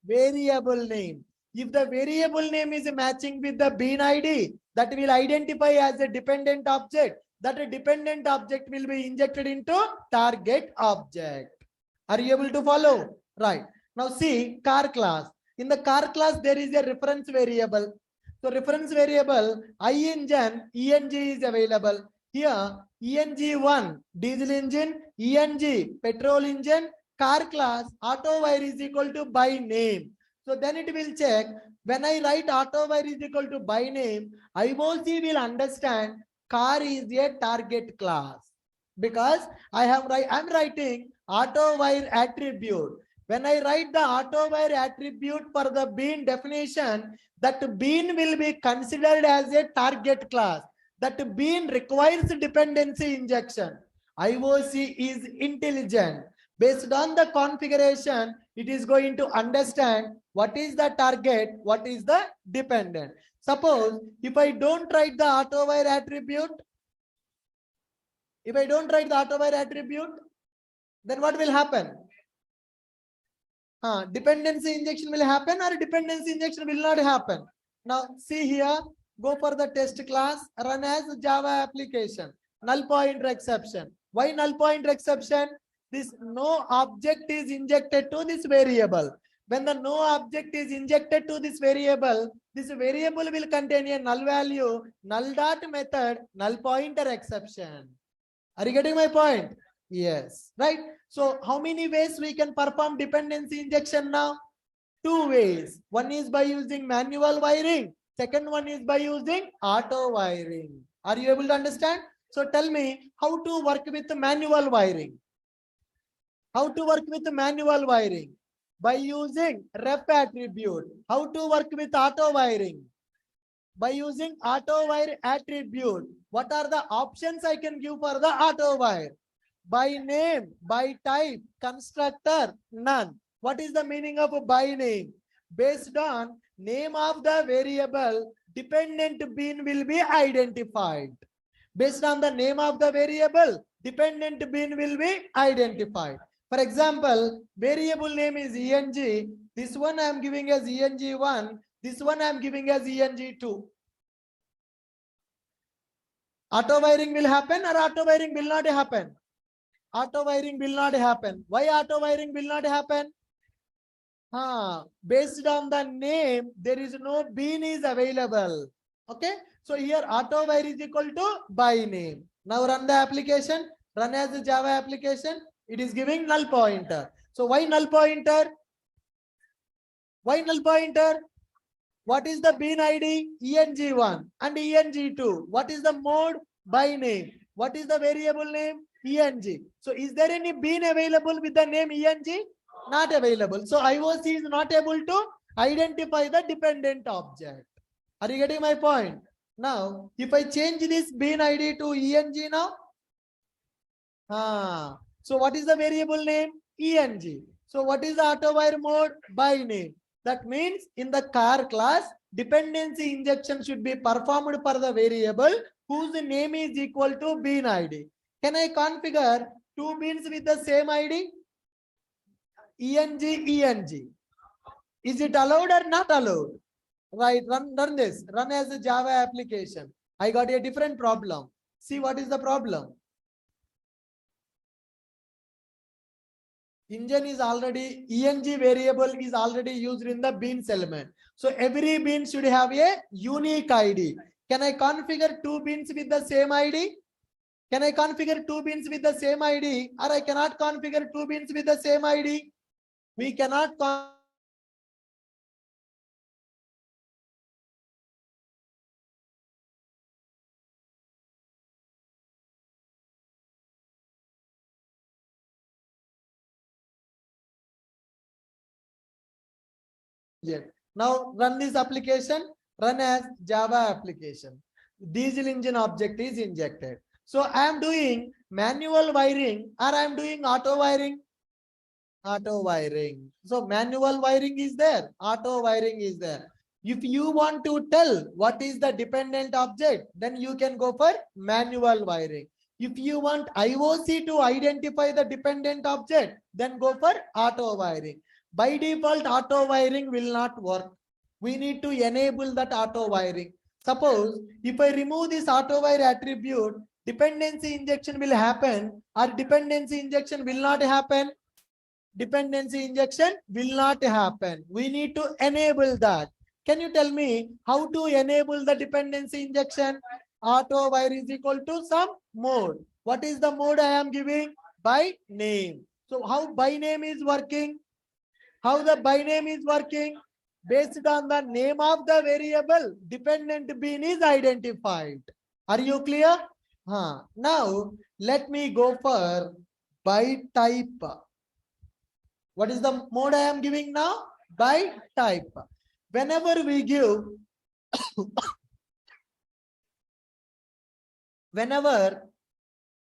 variable name. If the variable name is matching with the bean ID, that will identify as a dependent object. That dependent object will be injected into target object. Are you able to follow? Right. Now see car class. In the car class, there is a reference variable. So reference variable iEngine, ENG is available. Here ENG1 diesel engine, ENG petrol engine, car class AutoWire is equal to by name. So then it will check when I write AutoWire is equal to by name, IOC will understand car is a target class because I'm writing AutoWire attribute. When I write the AutoWire attribute for the bean definition, that bean will be considered as a target class. That bean requires dependency injection. IOC is intelligent. Based on the configuration, it is going to understand what is the target, what is the dependent. Suppose if I don't write the AutoWire attribute, then what will happen? Dependency injection will happen or dependency injection will not happen. Now see here, go for the test class, run as Java application, null pointer exception. Why null pointer exception? This no object is injected to this variable. When the no object is injected to this variable will contain a null value, null dot method, null pointer exception. Are you getting my point? Yes, right. So how many ways we can perform dependency injection now? 2 ways. One is by using manual wiring. Second one is by using auto wiring. Are you able to understand? So tell me how to work with manual wiring. How to work with manual wiring? By using ref attribute. How to work with auto wiring? By using auto wire attribute. What are the options I can give for the auto wire? By name, by type, constructor, none. What is the meaning of by name? Based on name of the variable, dependent bean will be identified. Based on the name of the variable, dependent bean will be identified. For example, variable name is ENG. This one I am giving as ENG1. This one I am giving as ENG2. Auto wiring will happen or auto wiring will not happen? Auto wiring will not happen. Why auto wiring will not happen? Based on the name, there is no bean is available. Okay. So here auto wire is equal to by name. Now run the application. Run as a Java application. It is giving null pointer. So why null pointer? Why null pointer? What is the bean ID? ENG1 and ENG2. What is the mode? By name. What is the variable name? ENG. So is there any bean available with the name ENG? Not available. So IOC is not able to identify the dependent object. Are you getting my point? Now, if I change this bean ID to ENG now, so what is the variable name? ENG. So what is the auto wire mode? By name. That means in the car class, dependency injection should be performed for the variable whose name is equal to bean ID. Can I configure two beans with the same ID? ENG. Is it allowed or not allowed? Right, run this. Run as a Java application. I got a different problem. See what is the problem. Engine is already, ENG variable is already used in the beans element. So every bean should have a unique ID. Can I configure two beans with the same ID? Can I configure two beans with the same ID, or I cannot configure two beans with the same ID? We cannot Now run this application, run as Java application. Diesel engine object is injected. So I am doing manual wiring or I am doing auto wiring. Auto wiring. So manual wiring is there, auto wiring is there. If you want to tell what is the dependent object, then you can go for manual wiring. If you want IOC to identify the dependent object, then go for auto wiring. By default, auto wiring will not work. We need to enable that auto wiring. Suppose if I remove this auto wire attribute, dependency injection will happen or dependency injection will not happen. Dependency injection will not happen. We need to enable that. Can you tell me how to enable the dependency injection? Auto wire is equal to some mode. What is the mode I am giving? By name. So how by name is working? How the by name is working? Based on the name of the variable, dependent bean is identified. Are you clear? Now let me go for by type. What is the mode I am giving now? By type. Whenever we give, whenever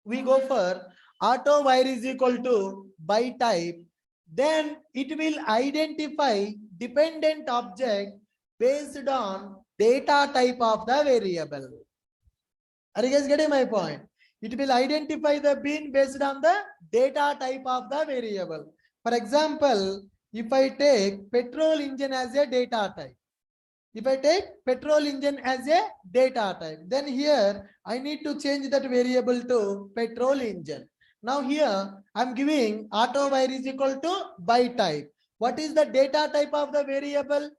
we go for auto wire is equal to by type, then it will identify dependent object based on data type of the variable. Are you guys getting my point? It will identify the bean based on the data type of the variable. For example, if I take petrol engine as a data type, if I take petrol engine as a data type, then here I need to change that variable to petrol engine. Now here I'm giving auto wire is equal to by type. What is the data type of the variable?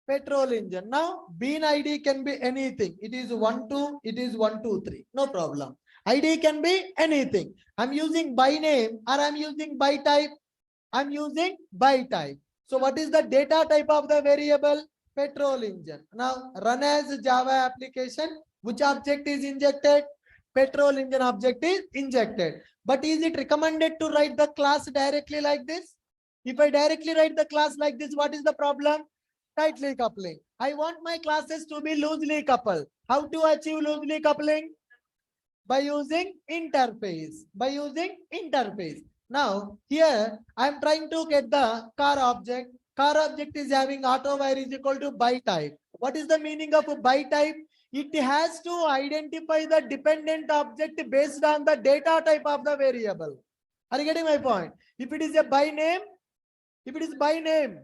Petrol engine. Now bean ID can be anything. It is 1, 2, it is 1, 2, 3. No problem. ID can be anything. I'm using by name or I'm using by type. I'm using by type. So what is the data type of the variable? Petrol engine. Now run as Java application. Which object is injected? Petrol engine object is injected. But is it recommended to write the class directly like this? If I directly write the class like this, what is the problem? Tightly coupling. I want my classes to be loosely coupled. How to achieve loosely coupling? By using interface. By using interface. Now here I am trying to get the car object. Car object is having auto wire is equal to by type. What is the meaning of by type? It has to identify the dependent object based on the data type of the variable. Are you getting my point? If it is a by name, if it is by name,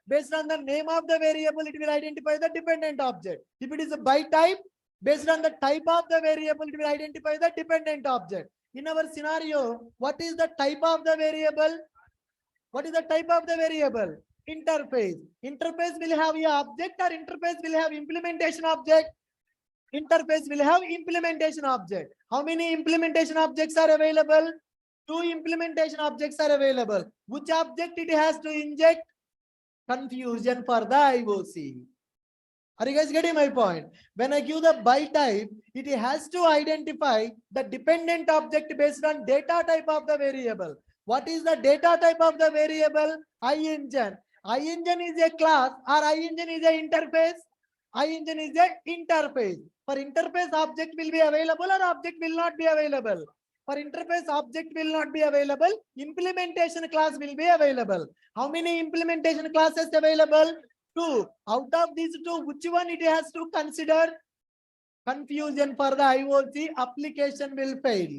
based on the name of the variable, it will identify the dependent object. If it is a by type, based on the type of the variable, it will identify the dependent object. In our scenario, what is the type of the variable? What is the type of the variable? Interface. Interface will have a object or interface will have implementation object? Interface will have implementation object. How many implementation objects are available? 2 implementation objects are available. Which object it has to inject? Confusion for the IOC. Are you guys getting my point? When I give the by type, it has to identify the dependent object based on data type of the variable. What is the data type of the variable? IEngine. IEngine is a class or IEngine is an interface? IEngine is an interface. For interface, object will be available or object will not be available. For interface, object will not be available. Implementation class will be available. How many implementation classes available? 2. Out of these 2, which one it has to consider? confusion for the IOC, application will fail.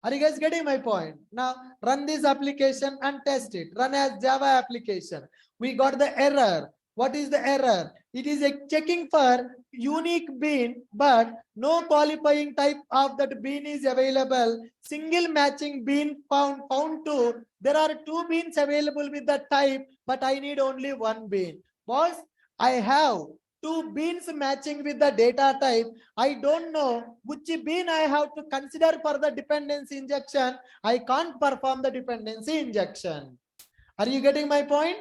Are you guys getting my point? Now run this application and test it. Run as Java application. We got the error. What is the error? It is a checking for unique bean, but no qualifying type of that bean is available. Single matching bean found two. There are two beans available with the type, but I need only one bean. Boss, I have two beans matching with the data type. I don't know which bean I have to consider for the dependency injection. I can't perform the dependency injection. Are you getting my point?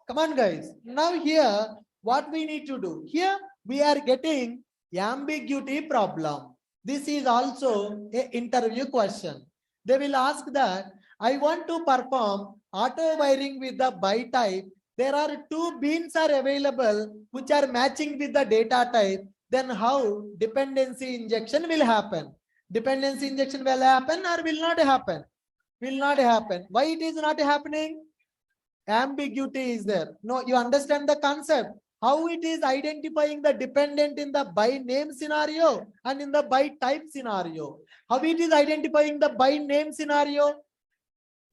Come on, guys. Now here, what we need to do? Here, we are getting ambiguity problem. This is also an interview question. They will ask that, I want to perform auto wiring with the by type. There are two beans are available which are matching with the data type. Then how dependency injection will happen? Dependency injection will happen or will not happen? Will not happen. Why it is not happening? Ambiguity is there. No, you understand the concept. How it is identifying the dependent in the by name scenario and in the by type scenario. How it is identifying the by name scenario?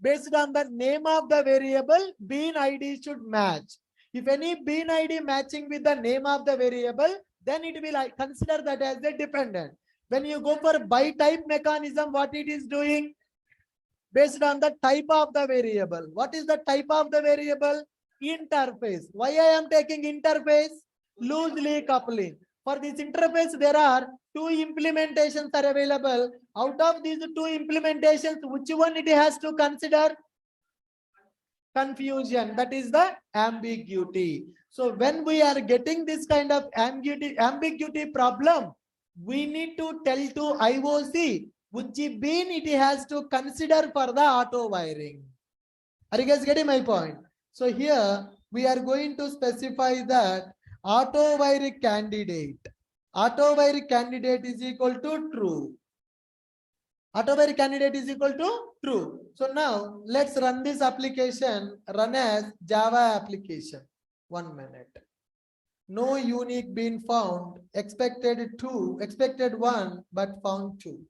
Based on the name of the variable, bean ID should match. If any bean ID matching with the name of the variable, then it will consider that as a dependent. When you go for by type mechanism, what it is doing? Based on the type of the variable. What is the type of the variable? Interface. Why I am taking interface? Loosely coupling. For this interface, there are two implementations are available. Out of these two implementations, which one it has to consider? Confusion. That is the ambiguity. So when we are getting this kind of ambiguity problem, we need to tell to IOC which bean it has to consider for the auto wiring. Are you guys getting my point? So here we are going to specify that auto wire candidate. Auto wire candidate is equal to true. Auto wire candidate is equal to true. So now let's run this application, run as Java application. 1 minute. No unique bean found, expected 2, expected 1, but found 2.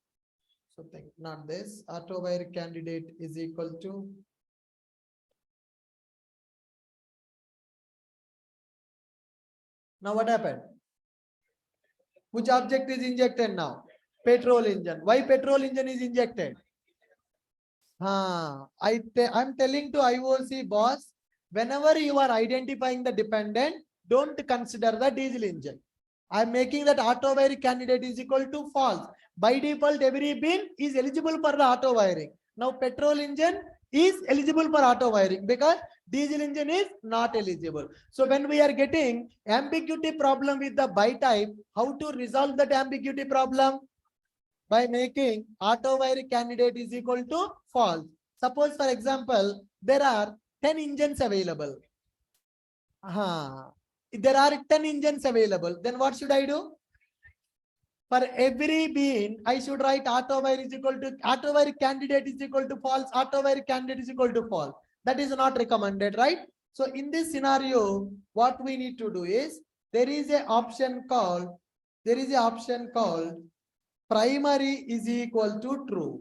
So think not this. Auto wire candidate is equal to now what happened? Which object is injected now? Petrol engine. Why petrol engine is injected? I'm telling to IOC boss, whenever you are identifying the dependent, don't consider the diesel engine. I'm making that auto wire candidate is equal to false. By default, every bean is eligible for the auto wiring. Now petrol engine is eligible for auto wiring because diesel engine is not eligible. So when we are getting ambiguity problem with the by type, how to resolve that ambiguity problem? By making auto wire candidate is equal to false. Suppose for example, there are 10 engines available. There are 10 engines available. Then what should I do? For every bean, I should write auto wire is equal to auto wire candidate is equal to false, auto wire candidate is equal to false. That is not recommended, right? So in this scenario, what we need to do is there is an option called primary is equal to true.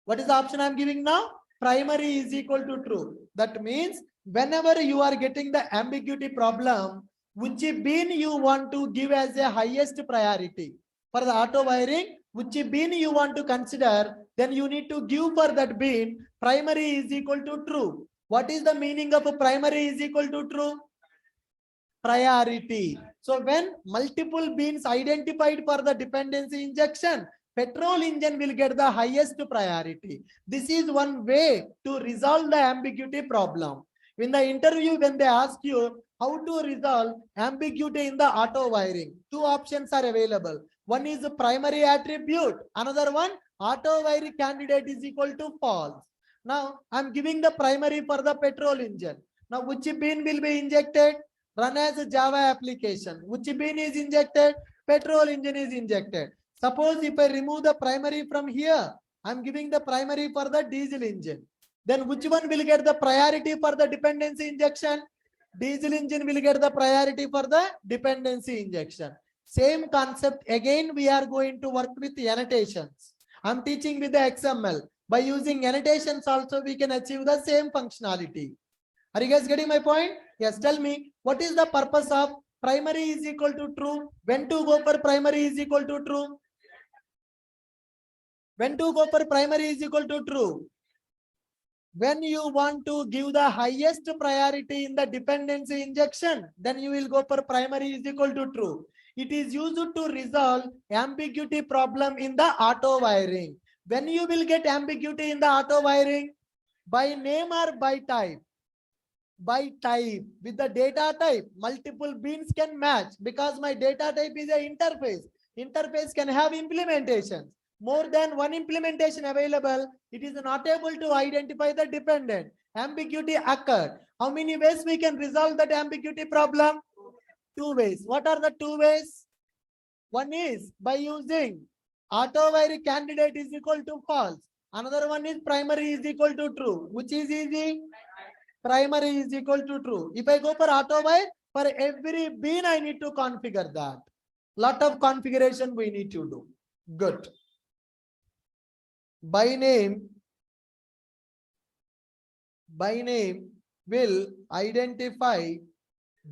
What is the option I'm giving now? Primary is equal to true. That means whenever you are getting the ambiguity problem, which bean you want to give as a highest priority for the auto wiring, which bean you want to consider, then you need to give for that bean primary is equal to true. What is the meaning of a primary is equal to true? Priority. So when multiple beans identified for the dependency injection, petrol engine will get the highest priority. This is one way to resolve the ambiguity problem. In the interview, when they ask you how to resolve ambiguity in the auto wiring, two options are available. One is the primary attribute, another one auto wiring candidate is equal to false. Now I'm giving the primary for the petrol engine. Now which bean will be injected? Run as a Java application. Which bean is injected? Petrol engine is injected. Suppose if I remove the primary from here, I'm giving the primary for the diesel engine. Then which one will get the priority for the dependency injection? Diesel engine will get the priority for the dependency injection. Same concept again we are going to work with annotations. I'm teaching with the XML. By using annotations also we can achieve the same functionality. Are you guys getting my point? Yes, tell me what is the purpose of primary is equal to true? When to go for primary is equal to true? When to go for primary is equal to true? When you want to give the highest priority in the dependency injection, then you will go for primary is equal to true. It is used to resolve ambiguity problem in the auto wiring. When you will get ambiguity in the auto wiring? By name or by type? By type. With the data type, multiple beans can match because my data type is an interface. Interface can have implementations. More than one implementation available, it is not able to identify the dependent. Ambiguity occurred. How many ways we can resolve that ambiguity problem? Two ways. What are the two ways? One is by using auto wire candidate is equal to false. Another one is primary is equal to true. Which is easy? Primary is equal to true. If I go for auto wire, for every bean I need to configure that. Lot of configuration we need to do. Good. By name will identify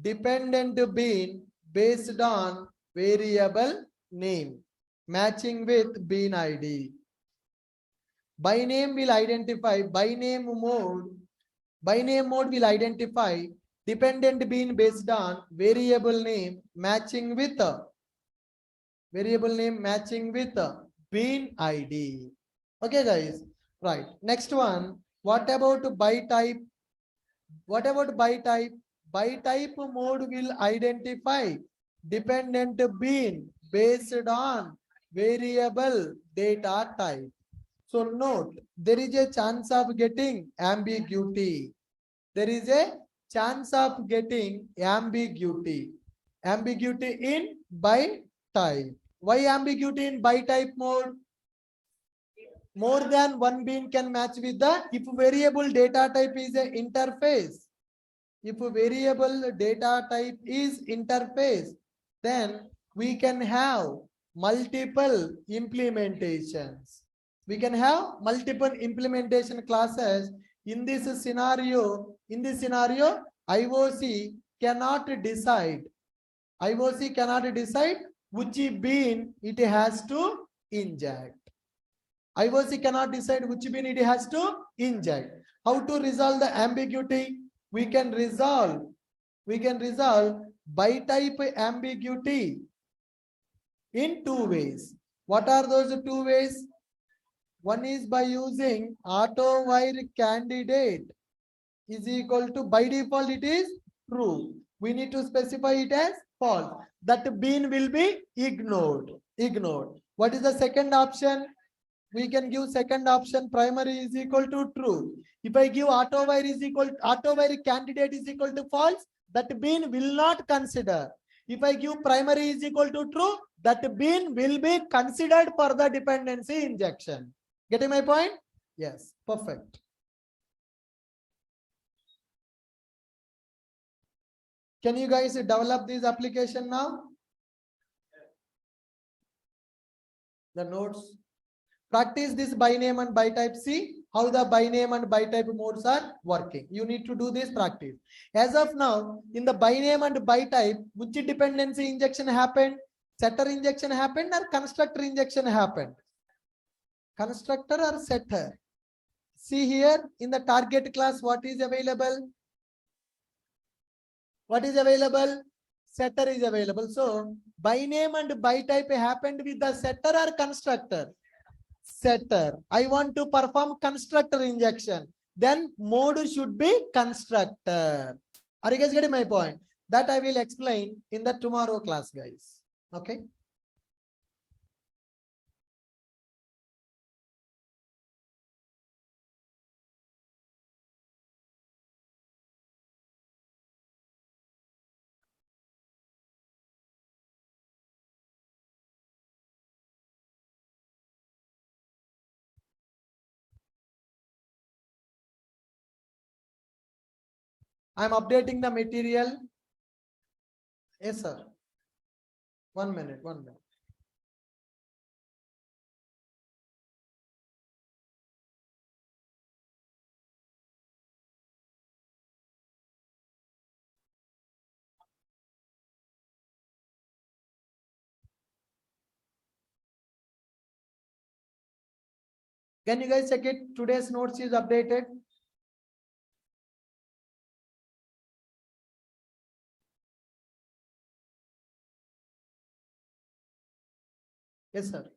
dependent bean based on variable name matching with bean ID. By name will identify by name mode will identify dependent bean based on variable name matching with bean ID. Okay, guys. Right. Next one. What about by type? What about by type? By type mode will identify dependent bean based on variable data type. So note, there is a chance of getting ambiguity. There is a chance of getting ambiguity. Ambiguity in by type. Why ambiguity in by type mode? More than one bean can match with the if variable data type is an interface. If variable data type is interface, then we can have multiple implementations. We can have multiple implementation classes. In this scenario, IOC cannot decide. IOC cannot decide which bean it has to inject. IOC cannot decide which bean it has to inject. How to resolve the ambiguity? We can resolve by type ambiguity in two ways. What are those two ways? One is by using auto wire candidate is equal to, by default it is true. We need to specify it as false. That bean will be ignored. What is the second option? We can give second option, primary is equal to true. If I give auto wire candidate is equal to false, that bean will not consider. If I give primary is equal to true, that bean will be considered for the dependency injection. Getting my point? Yes, perfect. Can you guys develop this application now? The notes. Practice this by name and by type. See how the by name and by type modes are working. You need to do this practice. As of now, in the by name and by type, which dependency injection happened? Setter injection happened or constructor injection happened? Constructor or setter? See here in the target class, what is available? What is available? Setter is available. So by name and by type happened with the setter or constructor? Setter. I want to perform constructor injection. Then mode should be constructor. Are you guys getting my point? That I will explain in the tomorrow class, guys. Okay. I'm updating the material. Yes, sir. 1 minute, 1 minute. Can you guys check it? Today's notes is updated. Yes, sir.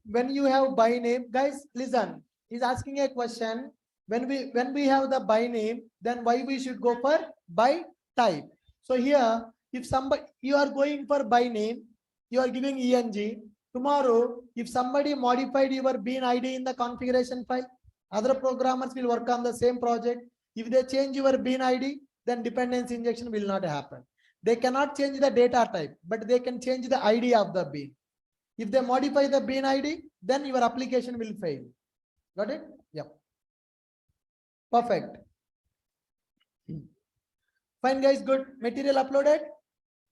When you have by name, guys, listen. He's asking a question. When we have the by name, then why we should go for by type? So here, if somebody you are going for by name, you are giving ENG. Tomorrow, if somebody modified your bean ID in the configuration file, other programmers will work on the same project. If they change your bean ID, then dependency injection will not happen. They cannot change the data type, but they can change the ID of the bean. If they modify the bean ID, then your application will fail. Got it? Yeah. Perfect. Fine, guys. Good. Material uploaded.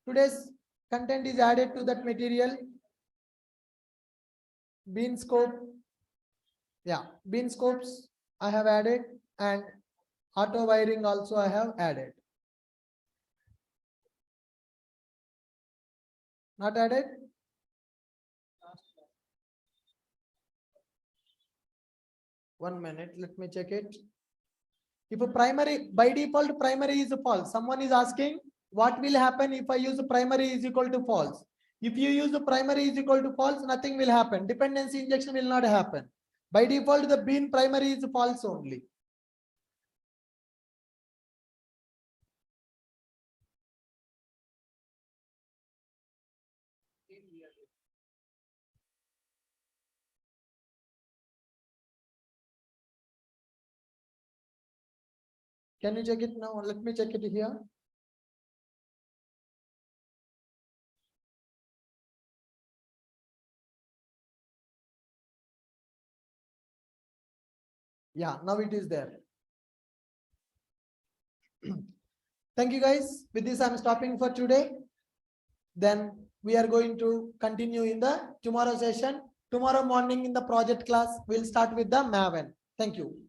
Today's content is added to that material. Bean scope. Yeah. Bean scopes I have added, and auto wiring also I have added. Not added? One minute, let me check it. If a primary, by default, primary is false. Someone is asking, what will happen if I use primary is equal to false? If you use the primary is equal to false, nothing will happen. Dependency injection will not happen. By default, the bean primary is false only. Can you check it now? Let me check it here. Yeah, now it is there. Thank you, guys. With this, I'm stopping for today. Then we are going to continue in the tomorrow session. Tomorrow morning in the project class, we'll start with the Maven. Thank you.